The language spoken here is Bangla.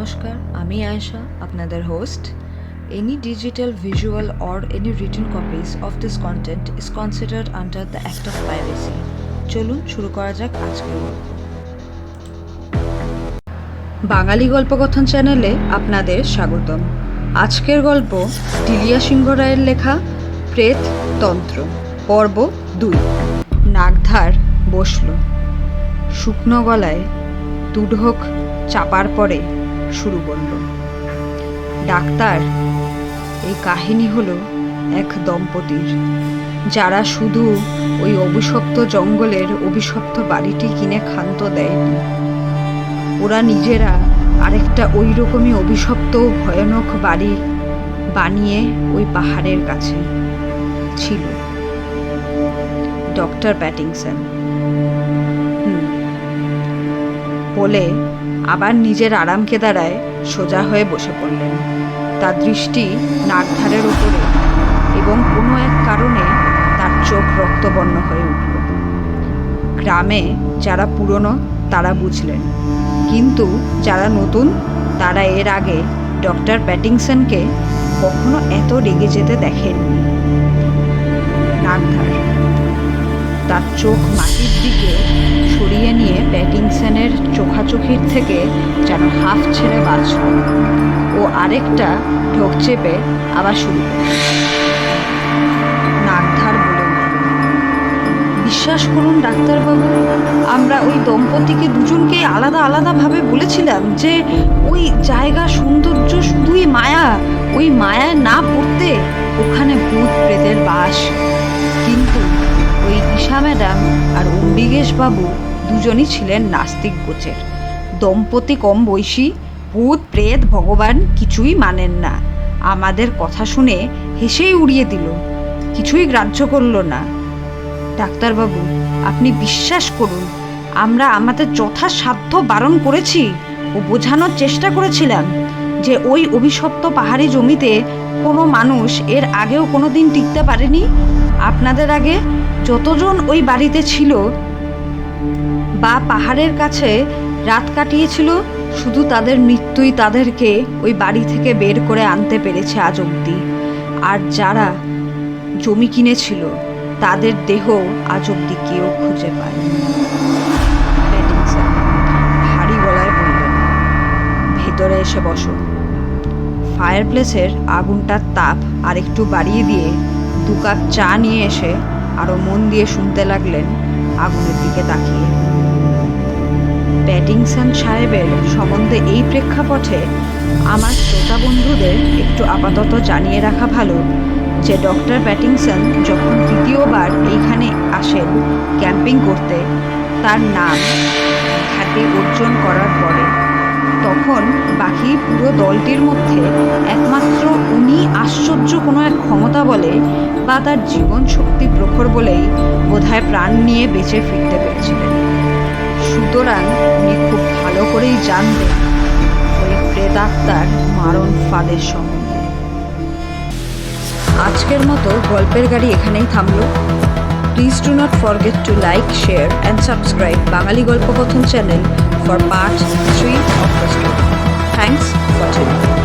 নমস্কার, আমি আয়েশা, আপনাদের host. Any digital, visual or any written copies of this content is considered under the Act of Piracy. চলুন শুরু করা যাক আজকের গল্প। বাঙালি গল্পকথন চ্যানেলে আপনাদের স্বাগতম। আজকের গল্প টিলিয়া সিংহ রায়ের লেখা প্রেত তন্ত্র, পর্ব 2। নাগধার বসল। শুকনো গলায় দুঢোক চাপার পরে শুরু করল। ডাক্তার, এই কাহিনী হলো এক দম্পতির, যারা শুধু ওই অভিশপ্ত জঙ্গলের অভিশপ্ত বাড়িটি কিনে ক্ষান্ত দেয়নি, ওরা নিজেরা আরেকটা ওই রকমই অভিশপ্ত ভয়ানক বাড়ি বানিয়ে ওই পাহাড়ের কাছে ছিল। ডক্টর প্যাটিংসন বলে আবার নিজের আরাম কেদারায় সোজা হয়ে বসে পড়লেন। তার দৃষ্টি নাগধারের উপরে, এবং কোনো এক কারণে তার চোখ রক্তবর্ণ হয়ে উঠল। গ্রামে যারা পুরনো তারা বুঝলেন, কিন্তু যারা নতুন তারা এর আগে ডক্টর প্যাটিংসনকে কখনো এত রেগে যেতে দেখেননি। নাগধার তার চোখ মাটির দিকে সরিয়ে নিয়ে প্যাটিংসনের চোখাচোখির থেকে যেন হাফ ছেড়ে বাঁচল। ও আরেকটা ঢোক চেপে আবার শুরু করল। নাগধার বলে উঠল, বিশ্বাস করুন ডাক্তারবাবু, আমরা ওই দম্পতিকে দুজনকেই আলাদা আলাদাভাবে বলেছিলাম যে ওই জায়গা সৌন্দর্য শুধুই মায়া, ওই মায়ায় না পড়তে ওখানে ভূত প্রেতের বাস। কিন্তু ওই ঈশা ম্যাডাম আর অম্বিকেশ বাবু দুজনই ছিলেন নাস্তিক গোছের। দম্পতি কম বয়সী, ভূত প্রেত ভগবান কিছুই মানেন না। আমাদের কথা শুনে হেসেই উড়িয়ে দিল, কিছুই গ্রাহ্য করল না। ডাক্তারবাবু, আপনি বিশ্বাস করুন, আমরা আমাদের যথাসাধ্য বারণ করেছি ও বোঝানোর চেষ্টা করেছিলাম যে ওই অভিশপ্ত পাহাড়ি জমিতে কোনো মানুষ এর আগেও কোনো দিন টিকতে পারেনি। আপনাদের আগে যতজন ওই বাড়িতে ছিল বা পাহাড়ের কাছে রাত কাটিয়েছিল, শুধু তাদের মৃত্যুই তাদেরকে ওই বাড়ি থেকে বের করে আনতে পেরেছে আজ অবধি। আর যারা জমি কিনেছিল তাদের দেহ আজ অবধি কেউ খুঁজে পায়নি। প্যাটিংসন ভারী গলায় বললেন, ভেতরে এসে বসো। ফায়ারপ্লেসের আগুনটার তাপ আরেকটু বাড়িয়ে দিয়ে 2 কাপ চা নিয়ে এসে আরও মন দিয়ে শুনতে লাগলেন আগুনের দিকে তাকিয়ে। প্যাটিংসন সাহেবের সম্বন্ধে এই প্রেক্ষাপটে আমার শ্রোতা বন্ধুদের একটু আপাতত জানিয়ে রাখা ভালো যে ডক্টর প্যাটিংসন যখন দ্বিতীয়বার এইখানে আসেন ক্যাম্পিং করতে, তার নাম খ্যাতি অর্জন করার পরে, তখন বাকি পুরো দলটির মধ্যে একমাত্র উনি আশ্চর্য কোনো এক ক্ষমতা বলে বা তার জীবন শক্তি প্রখর বলেই বোধহয় প্রাণ নিয়ে বেঁচে ফিরতে পেরেছিলেন। সুতরাং উনি খুব ভালো করেই জানতেন ওই প্রেতাত্মার মারণ ফাঁদের সম্বন্ধে। আজকের মতো গল্পের গাড়ি এখানেই থামলো। Please do not forget to like, share and subscribe Bangali Golpokothon channel for part 3 of the story. Thanks for tuning in.